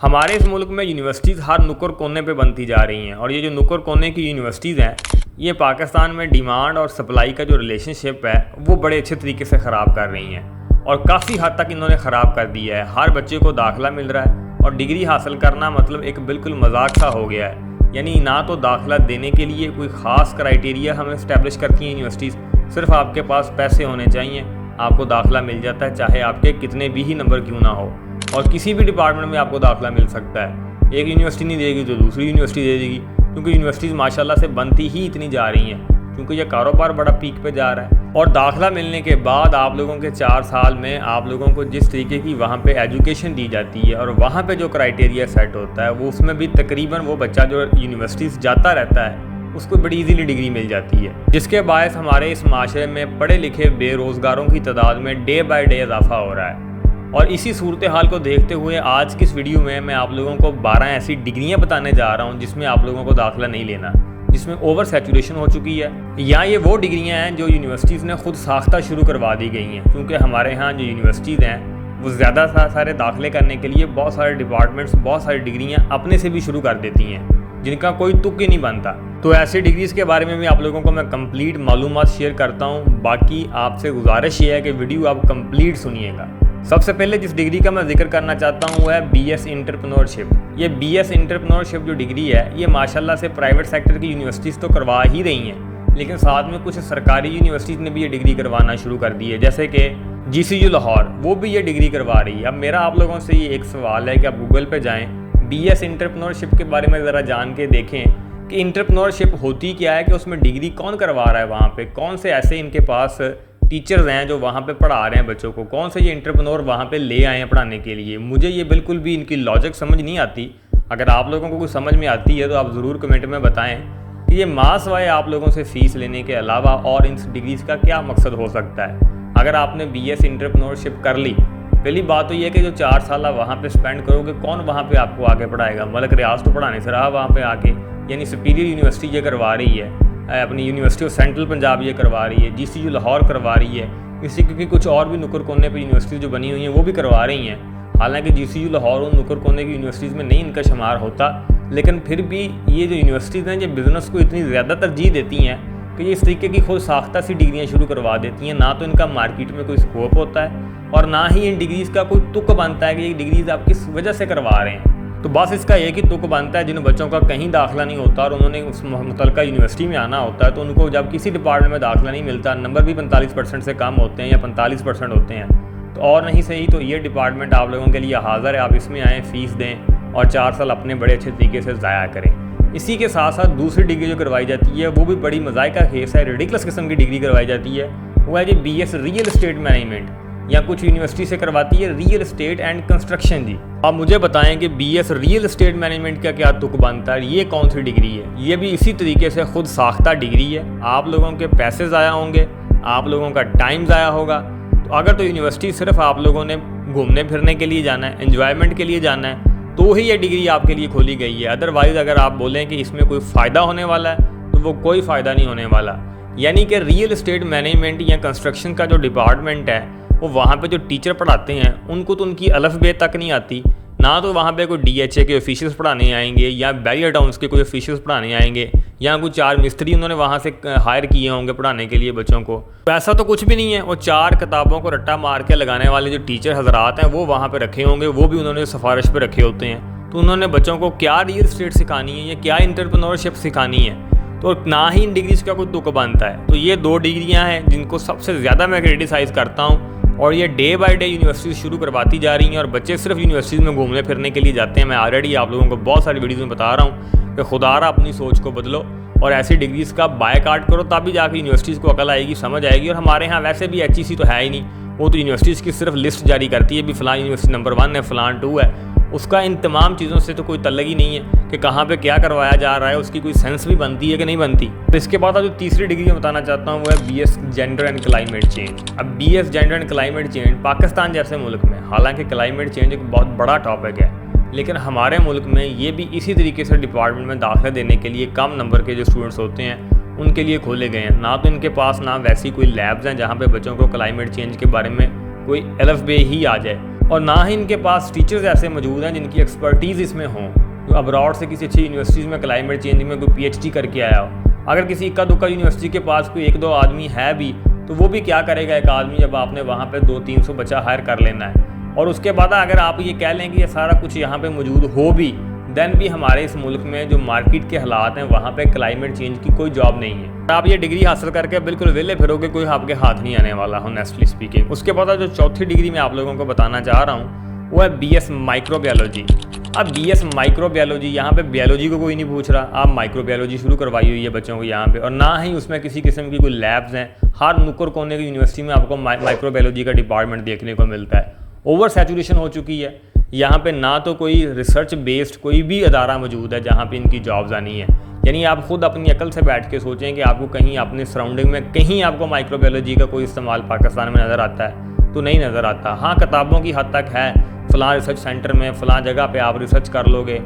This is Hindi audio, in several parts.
हमारे इस मुल्क में यूनिवर्सिटीज़ हर नुक्कड़ कोने पे बनती जा रही हैं और ये जो नुक्कड़ कोने की यूनिवर्सिटीज़ हैं ये पाकिस्तान में डिमांड और सप्लाई का जो रिलेशनशिप है वो बड़े अच्छे तरीके से ख़राब कर रही हैं और काफ़ी हद तक इन्होंने ख़राब कर दिया है। हर बच्चे को दाखिला मिल रहा है और डिग्री हासिल करना मतलब एक बिल्कुल मजाक सा हो गया है। यानी ना तो दाखिला देने के लिए कोई ख़ास क्राइटेरिया हमें इस्टेब्लिश करती हैं यूनिवर्सिटीज़, सिर्फ आपके पास पैसे होने चाहिए, आपको दाखिला मिल जाता है, चाहे आपके कितने भी ही नंबर क्यों ना हो, और किसी भी डिपार्टमेंट में आपको दाखिला मिल सकता है। एक यूनिवर्सिटी नहीं देगी तो दूसरी यूनिवर्सिटी दे देगी, क्योंकि यूनिवर्सिटीज़ माशाल्लाह से बनती ही इतनी जा रही हैं, क्योंकि ये कारोबार बड़ा पीक पे जा रहा है। और दाखिला मिलने के बाद आप लोगों के 4 साल में आप लोगों को जिस तरीके की वहाँ पे एजुकेशन दी जाती है और वहाँ पे जो क्राइटेरिया सेट होता है वो उसमें भी तकरीबन वो बच्चा जो यूनिवर्सिटीज़ जाता रहता है उसको बड़ी इजीली डिग्री मिल जाती है, जिसके बायस हमारे इस माशरे में पढ़े लिखे बेरोज़गारों की तादाद में डे बाय डे इजाफा हो रहा है। और इसी सूरत हाल को देखते हुए आज की इस वीडियो में मैं आप लोगों को 12 ऐसी डिग्रियां बताने जा रहा हूं जिसमें आप लोगों को दाखिला नहीं लेना, जिसमें ओवर सैचुरेशन हो चुकी है, या ये वो डिग्रियां हैं जो यूनिवर्सिटीज़ ने खुद साख्ता शुरू करवा दी गई हैं, क्योंकि हमारे यहाँ जो यूनिवर्सिटीज़ हैं वो ज़्यादा सारे दाखिले करने के लिए बहुत सारे डिपार्टमेंट्स बहुत सारी डिग्रियाँ अपने से भी शुरू कर देती हैं जिनका कोई तुक ही नहीं बनता। तो ऐसी डिग्रीज़ के बारे में भी आप लोगों को मैं कंप्लीट मालूमात शेयर करता हूँ। बाकी आपसे गुजारिश ये है कि वीडियो आप कंप्लीट सुनिएगा। सबसे पहले जिस डिग्री का मैं जिक्र करना चाहता हूँ वो है BS एंटरप्रेन्योरशिप। ये BS एंटरप्रेन्योरशिप जो डिग्री है ये माशाल्लाह से प्राइवेट सेक्टर की यूनिवर्सिटीज़ तो करवा ही रही हैं, लेकिन साथ में कुछ सरकारी यूनिवर्सिटीज़ ने भी ये डिग्री करवाना शुरू कर दी है, जैसे कि GCU लाहौर, वो भी ये डिग्री करवा रही है। अब मेरा आप लोगों से ये एक सवाल है कि आप गूगल पर जाएँ, BS एंटरप्रेन्योरशिप के बारे में ज़रा जान के देखें कि एंटरप्रेन्योरशिप होती क्या है, कि उसमें डिग्री कौन करवा रहा है, वहाँ पे कौन से ऐसे इनके पास टीचर्स हैं जो वहाँ पे पढ़ा रहे हैं बच्चों को, कौन से ये एंटरप्रेन्योर वहाँ पे ले आए हैं पढ़ाने के लिए। मुझे ये बिल्कुल भी इनकी लॉजिक समझ नहीं आती। अगर आप लोगों को कुछ समझ में आती है तो आप ज़रूर कमेंट में बताएं कि ये मास वाए आप लोगों से फ़ीस लेने के अलावा और इन डिग्रीज़ का क्या मकसद हो सकता है। अगर आपने BS एंटरप्रेन्योरशिप कर ली, पहली बात तो ये कि जो 4 साल वहाँ पे स्पेंड करोगे कौन वहाँ पे आपको आगे पढ़ाएगा। मलक रियाज तो पढ़ाने से रहा वहाँ पे आके, यानी सुपीरियर यूनिवर्सिटी ये करवा रही है, अपनी यूनिवर्सिटी ऑफ सेंट्रल पंजाब ये करवा रही है, GCU लाहौर करवा रही है, इसी क्योंकि कुछ और भी नुक्कड़ कोने पे यूनिवर्सिटी जो बनी हुई हैं वो भी करवा रही हैं। हालांकि GCU लाहौर उन नुक्कड़ कोने की यूनिवर्सिटीज़ में नहीं इनका शुमार होता, लेकिन फिर भी ये जो यूनिवर्सिटीज़ हैं ये बिज़नेस को इतनी ज़्यादा तरजीह देती हैं कि ये इस तरीके की खुद साख्ता सी डिग्रियाँ शुरू करवा देती हैं। ना तो इनका मार्केट में कोई स्कोप होता है और ना ही इन डिग्रीज़ का कोई तुक बनता है कि ये डिग्रीज़ आप किस वजह से करवा रहे हैं। तो बस इसका एक ही तुक बनता है, जिन बच्चों का कहीं दाखिला नहीं होता और उन्होंने उस मुतलका यूनिवर्सिटी में आना होता है, तो उनको जब किसी डिपार्टमेंट में दाखिला नहीं मिलता, नंबर भी 45% से कम होते हैं या 45% होते हैं, तो और नहीं सही तो ये डिपार्टमेंट आप लोगों के लिए हाज़िर है। आप इसमें आएँ, फ़ीस दें और 4 साल अपने बड़े अच्छे तरीके से ज़ाया करें। इसी के साथ साथ दूसरी डिग्री जो करवाई जाती है वो भी बड़ी मज़ाक का केस है, रिडिकुलस किस्म की डिग्री करवाई जाती है, वो है जी BS रियल एस्टेट मैनेजमेंट, या कुछ यूनिवर्सिटी से करवाती है रियल एस्टेट एंड कंस्ट्रक्शन। जी आप मुझे बताएं कि BS रियल एस्टेट मैनेजमेंट का क्या तुक बनता है, ये कौन सी डिग्री है। ये भी इसी तरीके से खुद साख्ता डिग्री है। आप लोगों के पैसे ज़ाया होंगे, आप लोगों का टाइम ज़ाया होगा। तो अगर तो यूनिवर्सिटी सिर्फ आप लोगों ने घूमने फिरने के लिए जाना है, एन्जॉयमेंट के लिए जाना है, तो ही ये डिग्री आपके लिए खोली गई है। अदरवाइज़ अगर आप बोलें कि इसमें कोई फ़ायदा होने वाला है तो वो कोई फ़ायदा नहीं होने वाला। यानी कि रियल एस्टेट मैनेजमेंट या कंस्ट्रक्शन का जो डिपार्टमेंट है वो वहाँ पे जो टीचर पढ़ाते हैं उनको तो उनकी अलफ़बे तक नहीं आती, ना तो वहाँ पे कोई DHA के ऑफिशियल्स पढ़ाने आएंगे या बैरियर टाउन्स के कोई ऑफिशियल्स पढ़ाने आएंगे, या कोई 4 मिस्त्री उन्होंने वहाँ से हायर किए होंगे पढ़ाने के लिए बच्चों को। तो ऐसा तो कुछ भी नहीं है। वो 4 किताबों को रट्टा मार के लगाने वाले जो टीचर हजरात हैं वो वहाँ पर रखे होंगे, वो भी उन्होंने सिफारिश पर रखे होते हैं। तो उन्होंने बच्चों को क्या रियल एस्टेट सिखानी है या क्या एंटरप्रेन्योरशिप सिखानी है, तो ना ही इन डिग्रीज़ का कोई तुक बनता है। तो ये 2 डिग्रियाँ हैं जिनको सबसे ज़्यादा मैं क्रिटिसाइज़ करता हूँ, और ये डे बाय डे यूनिवर्सिटी शुरू करवाती जा रही हैं और बच्चे सिर्फ यूनिवर्सिटीज़ में घूमने फिरने के लिए जाते हैं। मैं ऑलरेडी आप लोगों को बहुत सारी वीडियोज़ में बता रहा हूँ कि खुदारा अपनी सोच को बदलो और ऐसी डिग्रीज़ का बायकाट करो, तभी जाके यूनिवर्सिटीज़ को अकल आएगी, समझ आएगी। और हमारे यहाँ वैसे भी HEC तो है ही नहीं, वो तो यूनिवर्सिटीज़ की सिर्फ लिस्ट जारी करती है, भी फ़लाँ यूनिवर्सिटी नंबर 1 है, फ़लाँ 2 है। उसका इन तमाम चीज़ों से तो कोई तल्लक ही नहीं है कि कहाँ पे क्या करवाया जा रहा है, उसकी कोई सेंस भी बनती है कि नहीं बनती। तो इसके बाद जो तीसरी डिग्री मैं बताना चाहता हूँ वो है BS gender and climate change. अब BS gender and climate change Pakistan जैसे मुल्क में, हालांकि क्लाइमेट चेंज एक बहुत बड़ा टॉपिक है, लेकिन हमारे मुल्क में ये भी इसी तरीके से डिपार्टमेंट में दाखिला देने के लिए कम नंबर के जो स्टूडेंट्स होते हैं उनके लिए खोले गए हैं। ना तो इनके पास ना वैसी कोई लैब्स हैं जहाँ पर बच्चों को क्लाइमेट चेंज के बारे में कोई अलफ़बे ही आ जाए। और ना ही इनके पास टीचर्स ऐसे मौजूद हैं जिनकी एक्सपर्टीज़ इसमें हों, जो अब्रॉड से किसी अच्छी यूनिवर्सिटीज़ में क्लाइमेट चेंज में कोई PhD करके आया हो। अगर किसी इक्का दुक्का यूनिवर्सिटी के पास कोई 1-2 आदमी है भी, तो वो भी क्या करेगा एक आदमी, जब आपने वहाँ पे 200-300 बच्चा हायर कर लेना है और उसके बाद अगर आप ये कह लें कि ये सारा कुछ यहाँ पे मौजूद हो भी, देन भी हमारे इस मुल्क में जो मार्केट के हालात हैं वहाँ पे क्लाइमेट चेंज की कोई जॉब नहीं है। आप ये डिग्री हासिल करके बिल्कुल वेले फिरोगे, कोई आपके हाथ नहीं आने वाला, ऑनेस्टली स्पीकिंग। उसके बाद जो चौथी डिग्री मैं आप लोगों को बताना चाह रहा हूँ वो है BS माइक्रोबायोलॉजी। अब BS माइक्रोबायोलॉजी, यहाँ पे बायोलॉजी को कोई नहीं पूछ रहा, आप माइक्रोबायोलॉजी शुरू करवाई हुई है बच्चों को यहाँ पे, और ना ही उसमें किसी किस्म की कोई लैब्स हैं। हर नुक्कड़ कोने की यूनिवर्सिटी में आपको माइक्रोबायोलॉजी का डिपार्टमेंट देखने को मिलता है। ओवर सैचुरेशन हो चुकी है यहाँ पे, ना तो कोई रिसर्च बेस्ड कोई भी अदारा मौजूद है जहाँ पे इनकी जॉब्स आनी है। यानी आप खुद अपनी अकल से बैठ के सोचें कि आपको कहीं अपने सराउंडिंग में कहीं आपको माइक्रोबायोलॉजी का कोई इस्तेमाल पाकिस्तान में नज़र आता है तो नहीं नज़र आता। हाँ, किताबों की हद तक है, फ़लाँ रिसर्च सेंटर में फ़लाँ जगह पे आप रिसर्च कर लोगे।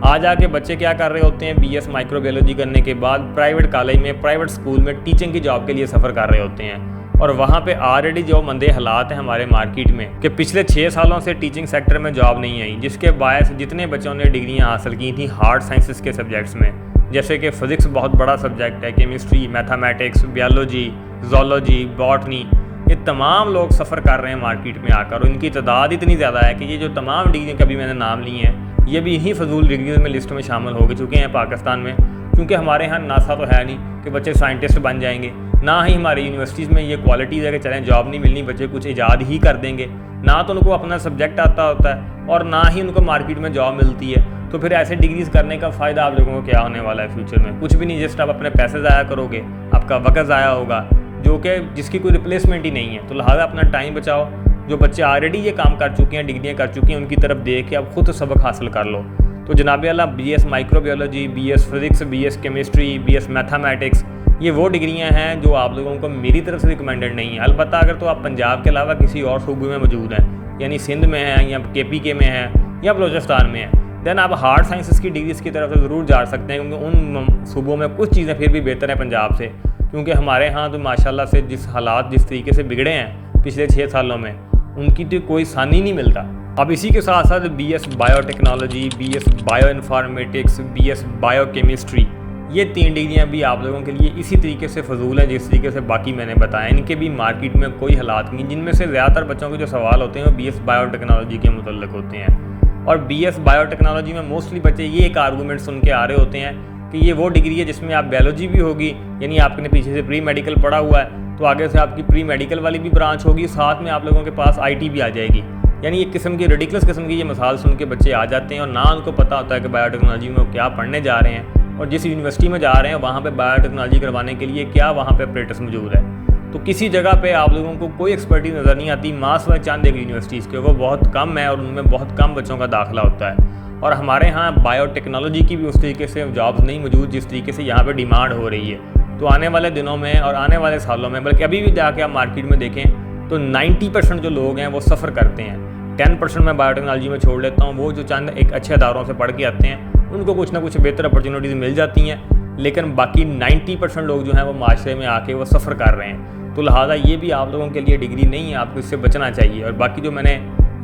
आ जाके बच्चे क्या कर रहे होते हैं, BS माइक्रोबायोलॉजी करने के बाद प्राइवेट कॉलेज में, प्राइवेट स्कूल में टीचिंग की जॉब के लिए सफ़र कर रहे होते हैं। और वहाँ पे ऑलरेडी जो मंदे हालात हैं हमारे मार्केट में कि पिछले 6 सालों से टीचिंग सेक्टर में जॉब नहीं आई, जिसके बायस जितने बच्चों ने डिग्रियाँ हासिल की थी हार्ड साइंसेस के सब्जेक्ट्स में, जैसे कि फ़िज़िक्स बहुत बड़ा सब्जेक्ट है, chemistry, mathematics, biology, zoology, botany, ये तमाम लोग सफ़र कर रहे हैं मार्केट में आकर, और इनकी तादाद इतनी ज़्यादा है कि ये जो तमाम डिग्रियाँ कभी मैंने नाम ली हैं ये भी इन्हीं फजूल डिग्रियों में लिस्ट में शामिल हो चुके हैं पाकिस्तान में। क्योंकि हमारे यहाँ नासा तो है नहीं कि बच्चे साइंटिस्ट बन जाएंगे, ना ही हमारी यूनिवर्सिटीज़ में ये क्वालिटीज़ है कि चलें जॉब नहीं मिलनी, बच्चे कुछ ईजाद ही कर देंगे। ना तो उनको अपना सब्जेक्ट आता होता है और ना ही उनको मार्केट में जॉब मिलती है। तो फिर ऐसे डिग्रीज़ करने का फ़ायदा आप लोगों को क्या होने वाला है फ्यूचर में? कुछ भी नहीं, जस्ट आप अपने पैसे ज़ाया करोगे, आपका वक्त ज़ाया होगा, जो कि जिसकी कोई रिप्लेसमेंट ही नहीं है। तो लिहाजा अपना टाइम बचाओ। जो बच्चे ऑलरेडी ये काम कर चुके हैं, डिग्रियाँ कर चुके हैं, उनकी तरफ देख के आप खुद सबक हासिल कर लो। तो जनाब अल्लाह, BS microbiology, BS physics, BS chemistry, BS mathematics, ये वो डिग्रियां हैं जो आप लोगों को मेरी तरफ से रिकमेंडेड नहीं है। अलबत्ता अगर तो आप पंजाब के अलावा किसी और सूबे में मौजूद हैं, यानी सिंध में हैं या KPK में हैं या बलोचिस्तान में हैं, दैन आप हार्ड साइंसेस की डिग्रीज़ की तरफ से ज़रूर जा सकते हैं, क्योंकि उन सूबों में कुछ चीज़ें फिर भी बेहतर हैं पंजाब से। क्योंकि हमारे यहाँ तो माशाल्लाह से जिस हालात जिस तरीके से बिगड़े हैं पिछले 6 सालों में, उनकी तो कोई सानी नहीं मिलता। अब इसी के साथ साथ BS biotechnology, BS bio informatics, BS biochemistry, ये 3 डिग्रियाँ भी आप लोगों के लिए इसी तरीके से फजूल हैं जिस तरीके से बाकी मैंने बताया। इनके भी मार्केट में कोई हालात नहीं, जिनमें से ज़्यादातर बच्चों के जो सवाल होते हैं वो BS बायोटेक्नोलॉजी के मुतल्लिक़ होते हैं। और BS बायोटेक्नोलॉजी में मोस्टली बच्चे ये एक आर्गूमेंट सुन के आ रहे होते हैं कि ये वो डिग्री है जिसमें आप बायोलॉजी भी होगी, यानी आपने पीछे से प्री मेडिकल पढ़ा हुआ है तो आगे से आपकी प्री मेडिकल वाली भी ब्रांच होगी, साथ में आप लोगों के पास IT भी आ जाएगी। यानी एक किस्म की रेडिकुलस किस्म की ये मिसाल सुन के बच्चे आ जाते हैं और ना उनको पता होता है कि बायोटेक्नोलॉजी में वो क्या पढ़ने जा रहे हैं और जिस यूनिवर्सिटी में जा रहे हैं वहाँ पे बायोटेक्नोलॉजी करवाने के लिए क्या वहाँ पे ऑपरेटर्स मौजूद है। तो किसी जगह पे आप लोगों को कोई एक्सपर्टीज नज़र नहीं आती। मास व चंद एक यूनिवर्सिटीज़ के वो बहुत कम है और उनमें बहुत कम बच्चों का दाखिला होता है। और हमारे यहाँ बायोटेक्नोलॉजी की भी उस तरीके से जॉब्स नहीं मौजूद जिस तरीके से यहाँ पर डिमांड हो रही है। तो आने वाले दिनों में और आने वाले सालों में, बल्कि अभी भी जाके आप मार्केट में देखें तो 90% जो लोग हैं वो सफ़र करते हैं। 10% मैं बायोटेक्नोलॉजी में छोड़ लेता हूँ, वो जो चंद एक अच्छे अदारों से पढ़ के आते हैं उनको कुछ ना कुछ बेहतर अपॉर्चुनिटीज़ मिल जाती हैं, लेकिन बाकी 90% लोग जो हैं वो माशरे में आके वो सफ़र कर रहे हैं। तो लिहाजा ये भी आप लोगों के लिए डिग्री नहीं है, आपको इससे बचना चाहिए। और बाकी जो मैंने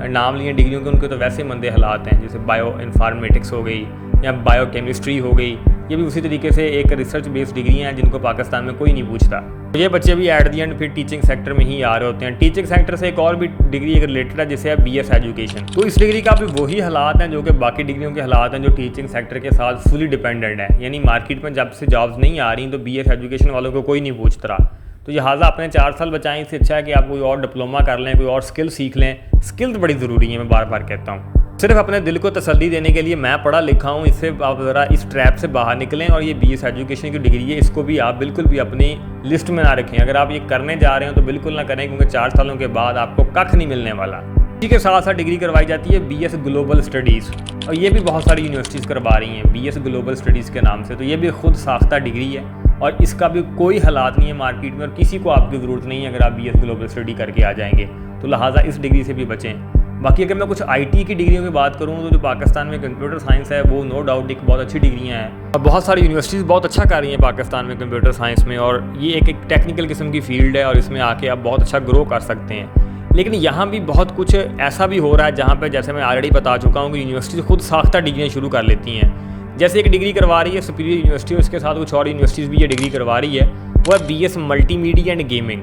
नाम लिए डिग्रियों के, उनके तो वैसे मंदे हालात हैं, जैसे बायो इन्फॉर्मेटिक्स हो गई या बायो केमिस्ट्री हो गई, ये भी उसी तरीके से एक रिसर्च बेस्ड डिग्री हैं जिनको पाकिस्तान में कोई नहीं पूछता। तो ये बच्चे भी एट दी एंड फिर टीचिंग सेक्टर में ही आ रहे होते हैं। टीचिंग सेक्टर से एक और भी डिग्री एक रिलेटेड है जिसे है BS एजुकेशन। तो इस डिग्री का भी वही हालात हैं जो कि बाकी डिग्रियों के हालात हैं जो टीचिंग सेक्टर के साथ फुली डिपेंडेंट है। यानी मार्केट में जब से जॉब्स नहीं आ रही तो BS एजुकेशन वालों को कोई नहीं पूछता रहा। तो लिहाजा अपने 4 साल बचाएं, इससे अच्छा है कि आप कोई और डिप्लोमा कर लें, कोई और स्किल सीख लें। स्किल तो बड़ी ज़रूरी है, मैं बार बार कहता हूँ। सिर्फ अपने दिल को तसल्ली देने के लिए मैं पढ़ा लिखा हूँ, इससे आप ज़रा इस ट्रैप से बाहर निकलें। और ये BS एजुकेशन की डिग्री है, इसको भी आप बिल्कुल भी अपनी लिस्ट में ना रखें। अगर आप ये करने जा रहे हो तो बिल्कुल ना करें, क्योंकि 4 सालों के बाद आपको कख नहीं मिलने वाला। इसी के साथ साथ डिग्री करवाई जाती है BS ग्लोबल स्टडीज़, और ये भी बहुत सारी यूनिवर्सिटीज़ करवा रही हैं BS ग्लोबल स्टडीज़ के नाम से। तो ये भी खुद साख्ता डिग्री है और इसका भी कोई हालात नहीं है मार्केट में, और किसी को आपकी ज़रूरत नहीं है अगर आप BS ग्लोबल स्टडी करके आ जाएंगे। तो लिहाजा इस डिग्री से भी बचें। बाकी अगर मैं कुछ IT की डिग्रियों की बात करूँ तो जो पाकिस्तान में कंप्यूटर साइंस है वो नो डाउट एक बहुत अच्छी डिग्रियाँ हैं और बहुत सारी यूनिवर्सिटीज़ बहुत अच्छा कर रही हैं पाकिस्तान में कंप्यूटर साइंस में। और ये एक टेक्निकल किस्म की फील्ड है और इसमें आके आप बहुत अच्छा ग्रो कर सकते हैं। लेकिन यहाँ भी बहुत कुछ ऐसा भी हो रहा है जहाँ पे जैसे मैं ऑलरेडी बता चुका हूँ कि यूनिवर्सिटी खुद साख्ता डिग्रियाँ शुरू कर लेती हैं। जैसे एक डिग्री करवा रही है सुपीरियर यूनिवर्सिटी, उसके साथ कुछ और यूनिवर्सिटीज़ भी ये डिग्री करवा रही है, वो है BS मल्टीमीडिया एंड गेमिंग।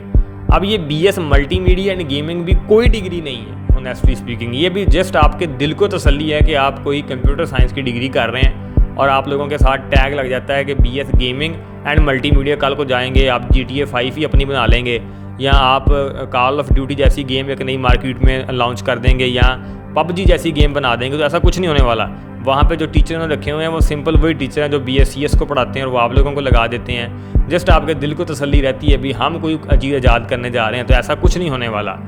अब ये BS मल्टीमीडिया एंड गेमिंग भी कोई डिग्री नहीं है ऑनेस्टली स्पीकिंग, ये भी जस्ट आपके दिल को तसल्ली है कि आप कोई कंप्यूटर साइंस की डिग्री कर रहे हैं और आप लोगों के साथ टैग लग जाता है कि BS गेमिंग एंड मल्टीमीडिया। कल को जाएंगे आप GTA 5 ही अपनी बना लेंगे, या आप कॉल ऑफ ड्यूटी जैसी गेम एक नई मार्केट में लॉन्च कर देंगे, या PUBG जैसी गेम बना देंगे। तो ऐसा कुछ नहीं होने वाला। वहाँ पे जो टीचर ने रखे हुए हैं वो सिंपल वही टीचर हैं जो BScs को पढ़ाते हैं और वो आप लोगों को लगा देते हैं। जस्ट आपके दिल को तसल्ली रहती है भी हम कोई अजीब इजाद करने जा रहे हैं, तो ऐसा कुछ नहीं होने वाला।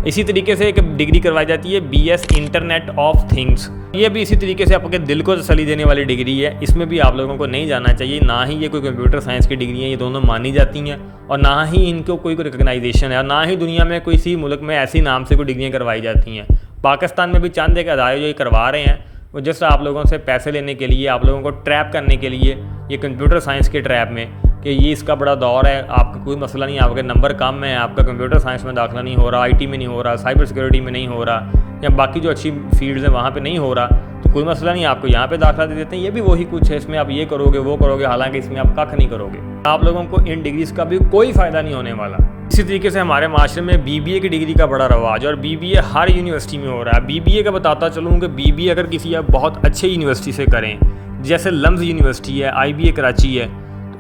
इसी तरीके से एक डिग्री करवाई जाती है BS इंटरनेट ऑफ थिंग्स, ये भी इसी तरीके से आपके दिल को तसल्ली देने वाली डिग्री है। इसमें भी आप लोगों को नहीं जाना चाहिए, ना ही ये कोई कंप्यूटर साइंस की डिग्री है, ये दोनों मानी जाती हैं और ना ही इनको कोई रिकग्नाइजेशन है, और ना ही दुनिया में किसी मुल्क में ऐसी नाम से कोई डिग्रियाँ करवाई जाती हैं। पाकिस्तान में भी चंद एक अदारे जो ये करवा रहे हैं वो जस्ट आप लोगों से पैसे लेने के लिए, आप लोगों को ट्रैप करने के लिए, ये कंप्यूटर साइंस के ट्रैप में कि ये इसका बड़ा दौर है, आपका कोई मसला नहीं, आपके नंबर कम है, आपका कंप्यूटर साइंस में दाखिला नहीं हो रहा, IT में नहीं हो रहा, साइबर सिक्योरिटी में नहीं हो रहा, या बाकी जो अच्छी फील्ड्स हैं वहाँ पे नहीं हो रहा, तो कोई मसला नहीं, आपको यहाँ पे दाखिला दे देते हैं। ये भी वही कुछ है, इसमें आप ये करोगे वो करोगे, हालांकि इसमें आप कख नहीं करोगे। आप लोगों को इन डिग्रीज़ का भी कोई फ़ायदा नहीं होने वाला। इसी तरीके से हमारे माशरे में BBA की डिग्री का बड़ा रवाज, और BBA हर यूनिवर्सिटी में हो रहा है। BBA का बताता चलूँ कि BBA अगर किसी आप बहुत अच्छे यूनिवर्सिटी से करें, जैसे लम्स यूनिवर्सिटी है, IBA कराची है,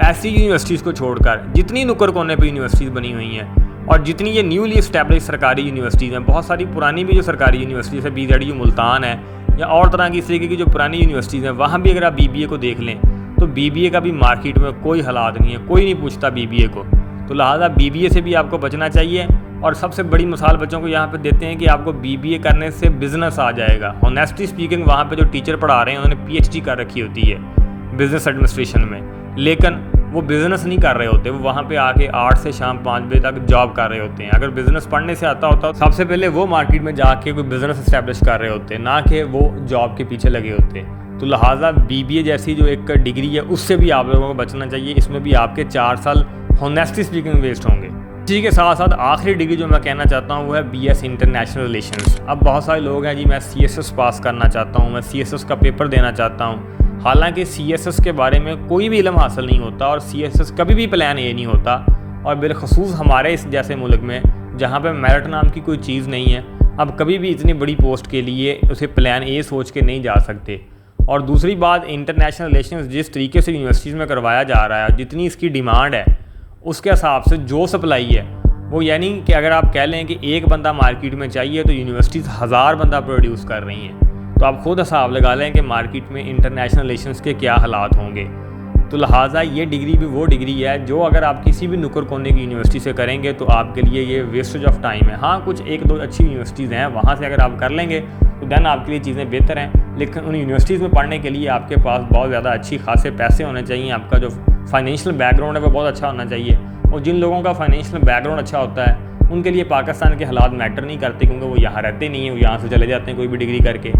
ऐसी यूनिवर्सिटीज़ को छोड़कर जितनी नुक्कड़ कोने पे यूनिवर्सिटीज़ बनी हुई हैं और जितनी ये न्यूली इस्टेब्लिश सरकारी यूनिवर्सिटीज़ हैं, बहुत सारी पुरानी भी जो सरकारी यूनिवर्सिटीज़ है, BZU मुल्तान है या और तरह की इस तरीके की जो पुरानी यूनिवर्सिटीज़ हैं, वहाँ भी अगर आप BBA को देख लें तो BBA का भी मार्केट में कोई हालात नहीं है, कोई नहीं पूछता BBA को। तो लिहाजा BBA से भी आपको बचना चाहिए। और सबसे बड़ी मिसाल बच्चों को यहाँ पे देते हैं कि आपको BBA करने से बिज़नेस आ जाएगा। ऑनेस्टली स्पीकिंग वहाँ पे जो टीचर पढ़ा रहे हैं उन्होंने PhD कर रखी होती है बिज़नेस एडमिनिस्ट्रेशन में, लेकिन वो बिज़नेस नहीं कर रहे होते, वो वहाँ पे आके 8 से शाम 5 बजे तक जॉब कर रहे होते हैं। अगर बिज़नेस पढ़ने से आता होता तो सबसे पहले वो मार्केट में जाके कोई बिज़नेस इस्टेब्लिश कर रहे होते, ना कि वो जॉब के पीछे लगे होते। तो लिहाजा BBA जैसी जो एक डिग्री है उससे भी आप लोगों को बचना चाहिए। इसमें भी आपके 4 साल ऑनेस्टली स्पीकिंग वेस्ट होंगे। इसी के साथ साथ आखिरी डिग्री जो मैं कहना चाहता हूँ वो है BS इंटरनेशनल रिलेशंस। अब बहुत सारे लोग हैं जी मैं CSS पास करना चाहता हूँ, मैं CSS का पेपर देना चाहता हूँ। हालांकि CSS के बारे में कोई भी इल्म हासिल नहीं होता और CSS कभी भी प्लान A नहीं होता, और बिलखसूस हमारे इस जैसे मुल्क में जहाँ पे मेरिट नाम की कोई चीज़ नहीं है, अब कभी भी इतनी बड़ी पोस्ट के लिए उसे प्लान A सोच के नहीं जा सकते। और दूसरी बात, इंटरनेशनल रिलेशंस जिस तरीके से यूनिवर्सिटीज़ में करवाया जा रहा है, जितनी इसकी डिमांड है उसके हिसाब से जो सप्लाई है वो, यानी कि अगर आप कह लें कि एक बंदा मार्केट में चाहिए तो यूनिवर्सिटीज़ 1000 बंदा प्रोड्यूस कर रही हैं। तो आप खुद हिसाब लगा लें कि मार्केट में इंटरनेशनल रिलेशंस के क्या हालात होंगे। तो लिहाजा ये डिग्री भी वो डिग्री है जो अगर आप किसी भी नुक्कड़ कोने की यूनिवर्सिटी से करेंगे तो आपके लिए ये वेस्टेज ऑफ टाइम है। हाँ, कुछ 1-2 अच्छी यूनिवर्सिटीज़ हैं, वहाँ से अगर आप कर लेंगे तो देन आपके लिए चीज़ें बेहतर हैं, लेकिन उन यूनिवर्सिटीज़ में पढ़ने के लिए आपके पास बहुत ज़्यादा अच्छी खासे पैसे होने चाहिए, आपका जो फाइनेंशियल बैकग्राउंड है वो बहुत अच्छा होना चाहिए। और जिन लोगों का फाइनेंशियल बैकग्राउंड अच्छा होता है उनके लिए पाकिस्तान के हालात मैटर नहीं करते, क्योंकि वो यहाँ रहते नहीं हैं, वो यहाँ से चले जाते हैं कोई भी डिग्री करके।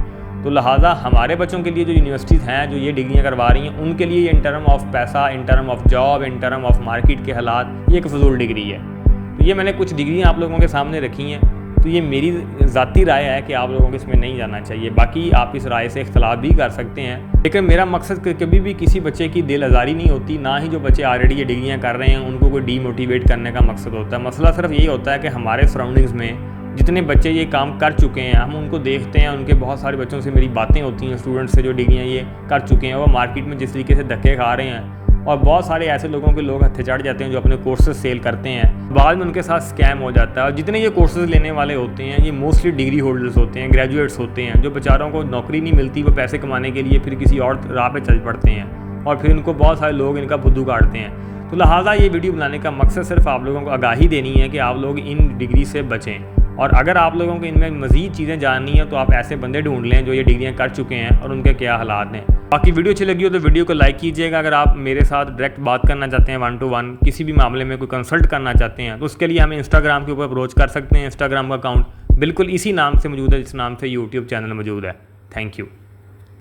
तो लिहाजा हमारे बच्चों के लिए जो यूनिवर्सिटीज़ हैं जो ये डिग्रियाँ करवा रही हैं, उनके लिए इन टर्म ऑफ पैसा, in term of job, in term of market के हालात, ये एक फजूल डिग्री है। तो ये मैंने कुछ डिग्रियाँ आप लोगों के सामने रखी हैं, तो ये मेरी ज़ाती राय है कि आप लोगों को इसमें नहीं जाना चाहिए। बाकी आप इस राय से इख्तलाफ भी कर सकते हैं, लेकिन मेरा मकसद कभी भी किसी बच्चे की दिल आज़ारी नहीं होती, ना ही जो बच्चे ऑलरेडी ये डिग्रियाँ कर रहे हैं उनको कोई डीमोटिवेट करने का मकसद होता है। मसला सिर्फ यही होता है कि हमारे सराउंडिंग्स में जितने बच्चे ये काम कर चुके हैं, हम उनको देखते हैं, उनके बहुत सारे बच्चों से मेरी बातें होती हैं, स्टूडेंट्स से जो डिग्रियाँ ये कर चुके हैं, वो मार्केट में जिस तरीके से धक्के खा रहे हैं, और बहुत सारे ऐसे लोगों के लोग हत्थे चढ़ जाते हैं जो अपने कोर्सेज सेल करते हैं, बाद में उनके साथ स्कैम हो जाता है। और जितने ये कोर्सेज लेने वाले होते हैं ये मोस्टली डिग्री होल्डर्स होते हैं, ग्रेजुएट्स होते हैं, जो बेचारों को नौकरी नहीं मिलती, वो पैसे कमाने के लिए फिर किसी और राह पे चल पड़ते हैं और फिर इनको बहुत सारे लोग इनका बुद्धू काटते हैं। तो लिहाजा ये वीडियो बनाने का मकसद सिर्फ आप लोगों को आगाही देनी है कि आप लोग इन डिग्री से बचें, और अगर आप लोगों को इनमें मज़ीद चीज़ें जाननी है तो आप ऐसे बंदे ढूंढ लें जो ये डिग्रियां कर चुके हैं और उनके क्या हालात हैं। बाकी वीडियो अच्छी लगी हो तो वीडियो को लाइक कीजिएगा। अगर आप मेरे साथ डायरेक्ट बात करना चाहते हैं 1 to 1, किसी भी मामले में कोई कंसल्ट करना चाहते हैं, तो उसके लिए हमें इंस्टाग्राम के ऊपर अप्रोच कर सकते हैं। इंस्टाग्राम का अकाउंट बिल्कुल इसी नाम से मौजूद है जिस नाम से यूट्यूब चैनल मौजूद है। Thank you.